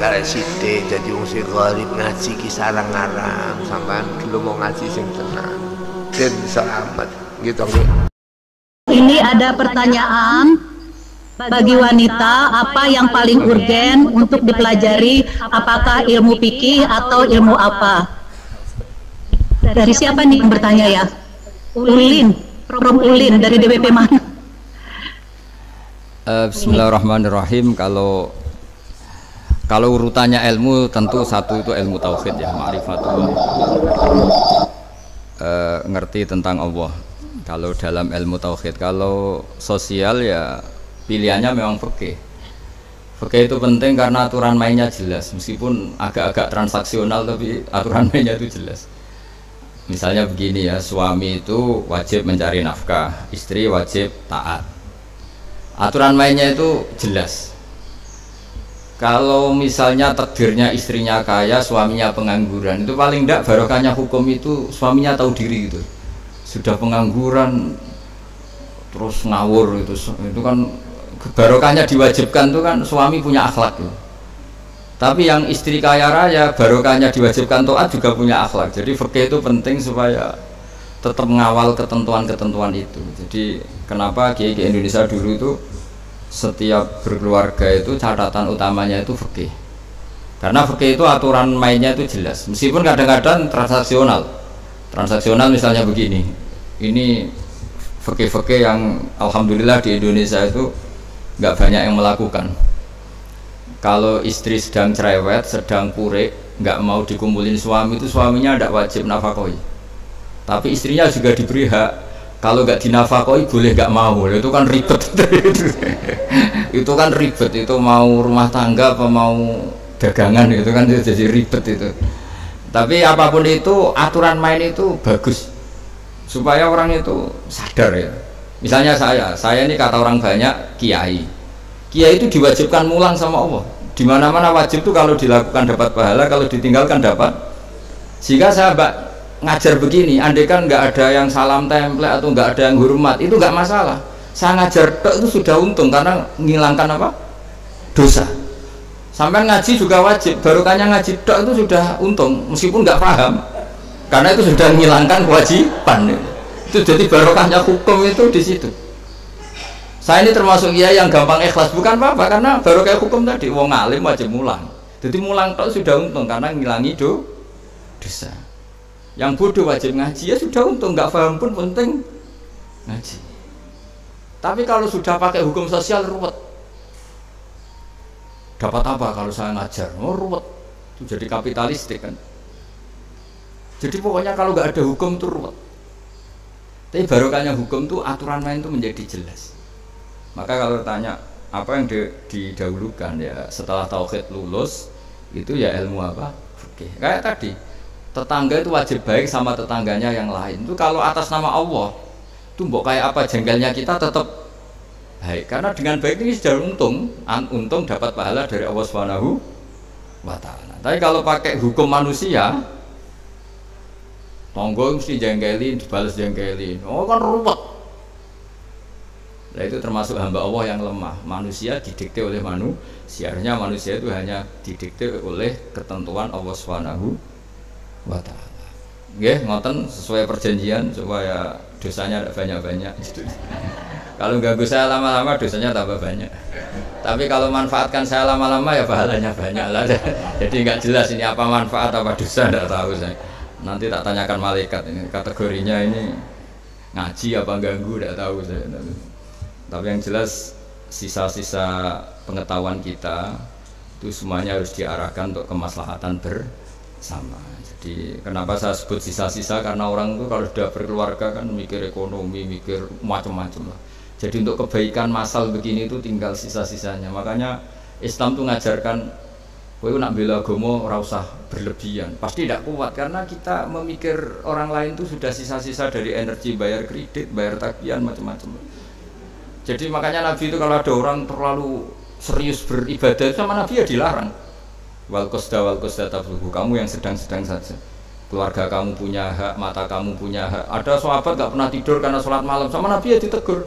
karek sithik dadi wong sing gharib ngaji ki sarang-arang sampean dulu mau ngaji sing tenan den selamat gitu nggih. Ini ada pertanyaan bagi wanita, apa yang paling urgen untuk dipelajari, apakah ilmu fikih atau ilmu apa? Dari siapa nih yang bertanya ya? Ulin, From Ulin dari DWP mana? Bismillahirrahmanirrahim. Kalau urutannya ilmu tentu satu itu ilmu tauhid ya, ma'rifatullah, ngerti tentang Allah. Kalau dalam ilmu tauhid, kalau sosial ya pilihannya memang fikih. Fikih itu penting karena aturan mainnya jelas, meskipun agak-agak transaksional tapi aturan mainnya itu jelas. Misalnya begini ya, suami itu wajib mencari nafkah, istri wajib taat. Aturan mainnya itu jelas. Kalau misalnya takdirnya istrinya kaya, suaminya pengangguran, itu paling tidak barokahnya hukum itu suaminya tahu diri gitu. Sudah pengangguran terus ngawur itu kan barokahnya diwajibkan itu kan suami punya akhlak gitu. Tapi yang istri kaya raya barokahnya diwajibkan taat juga punya akhlak. Jadi fikih itu penting supaya tetap mengawal ketentuan-ketentuan itu. Jadi kenapa kiai Indonesia dulu itu setiap berkeluarga itu catatan utamanya itu fikih. Karena fikih itu aturan mainnya itu jelas. Meskipun kadang-kadang transaksional. Transaksional misalnya begini. Ini fikih-fikih yang alhamdulillah di Indonesia itu nggak banyak yang melakukan. Kalau istri sedang cerewet, sedang purik, nggak mau dikumpulin suami, itu suaminya tidak wajib nafkahi. Tapi istrinya juga diberi hak. Kalau nggak dinafkahi boleh nggak mau. Itu kan ribet. Itu kan ribet. Itu mau rumah tangga apa mau dagangan itu kan jadi ribet itu. Tapi apapun itu aturan main itu bagus supaya orang itu sadar ya. Misalnya saya ini kata orang banyak kiai itu diwajibkan mulang sama Allah. Di mana-mana wajib itu kalau dilakukan dapat pahala, kalau ditinggalkan dapat. Jika saya ngajar begini, andai kan nggak ada yang salam template atau nggak ada yang hormat, itu nggak masalah. Saya ngajar itu sudah untung karena menghilangkan apa? Dosa. Sampai ngaji juga wajib, barokahnya ngaji itu sudah untung meskipun nggak paham. Karena itu sudah menghilangkan kewajiban. Itu jadi barokahnya hukum itu di situ. Saya ini termasuk yang gampang ikhlas, bukan apa-apa karena baru kayak hukum tadi, wong alim wajib mulang. Jadi mulang tok sudah untung karena ngilangi dosa. Yang bodoh wajib ngaji ya sudah untung, nggak paham pun penting ngaji. Tapi kalau sudah pakai hukum sosial ruwet. Dapat apa kalau saya ngajar? Oh ruwet, itu jadi kapitalistik kan. Jadi pokoknya kalau nggak ada hukum itu ruwet. Tapi barokahnya hukum itu aturan main itu menjadi jelas. Maka kalau tanya apa yang didahulukan ya setelah tauhid lulus itu ya ilmu apa? Fikih. Kayak tadi tetangga itu wajib baik sama tetangganya yang lain. Itu kalau atas nama Allah itu mbok kayak apa jengkelnya kita tetap baik. Karena dengan baik ini sudah untung dapat pahala dari Allah Subhanahu wa taala. Tapi kalau pakai hukum manusia tonggo mesti jengkelin, dibalas jengkelin. Oh kan ruwet. Nah itu termasuk hamba Allah yang lemah. Manusia didikte oleh manusia. Harusnya manusia itu hanya didikte oleh ketentuan Allah Subhanahu wa taala. Nggih, ngoten sesuai perjanjian supaya dosanya tidak banyak-banyak. Kalau ganggu saya lama-lama dosanya tambah banyak. Tapi kalau manfaatkan saya lama-lama ya pahalanya banyak lah. Jadi nggak jelas ini apa manfaat apa dosa, tidak tahu saya. Nanti tak tanyakan malaikat ini kategorinya ini ngaji apa ganggu, tidak tahu saya. Tapi yang jelas sisa-sisa pengetahuan kita itu semuanya harus diarahkan untuk kemaslahatan bersama. Jadi kenapa saya sebut sisa-sisa, karena orang itu kalau sudah berkeluarga kan mikir ekonomi, mikir macam-macam lah. Jadi untuk kebaikan massal begini itu tinggal sisa-sisanya. Makanya Islam tuh ngajarkan kowe nak bela agama ora usah berlebihan. Pasti tidak kuat karena kita memikir orang lain itu sudah sisa-sisa dari energi bayar kredit, bayar tagihan macam-macam. Jadi makanya Nabi itu kalau ada orang terlalu serius beribadah sama Nabi ya dilarang. Wal qasda tabluhu, kamu yang sedang-sedang saja. Keluarga kamu punya hak, mata kamu punya hak. Ada sahabat gak pernah tidur karena sholat malam, sama Nabi ya ditegur.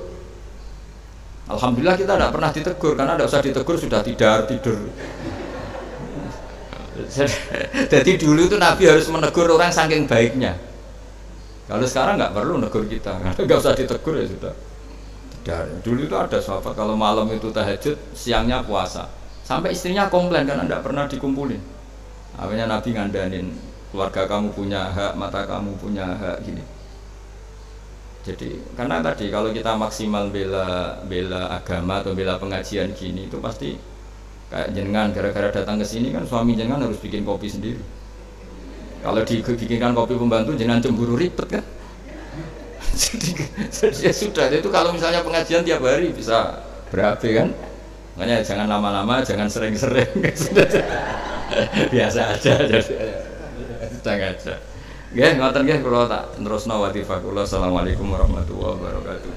Alhamdulillah kita tidak pernah ditegur karena tidak usah ditegur sudah tidur. Jadi dulu itu Nabi harus menegur orang saking baiknya. Kalau sekarang nggak perlu negur kita, nggak usah ditegur ya sudah. Tidak. Dulu itu ada sahabat kalau malam itu tahajud, siangnya puasa. Sampai istrinya komplain karena tidak pernah dikumpulin. Akhirnya Nabi ngandanin, keluarga kamu punya hak, mata kamu punya hak gini. Jadi karena tadi kalau kita maksimal bela agama atau bela pengajian gini itu pasti kayak jenengan gara-gara datang ke sini kan suami jenengan harus bikin kopi sendiri. Kalau dibikinkan kopi pembantu jangan cemburu ribet kan. jadi ya sudah itu kalau misalnya pengajian tiap hari bisa berabe kan. Makanya jangan lama-lama, jangan sering-sering. Biasa aja jadi sedang aja. Nggih, ngoten nggih kula tak terusno watifah kula. Assalamualaikum warahmatullahi wabarakatuh.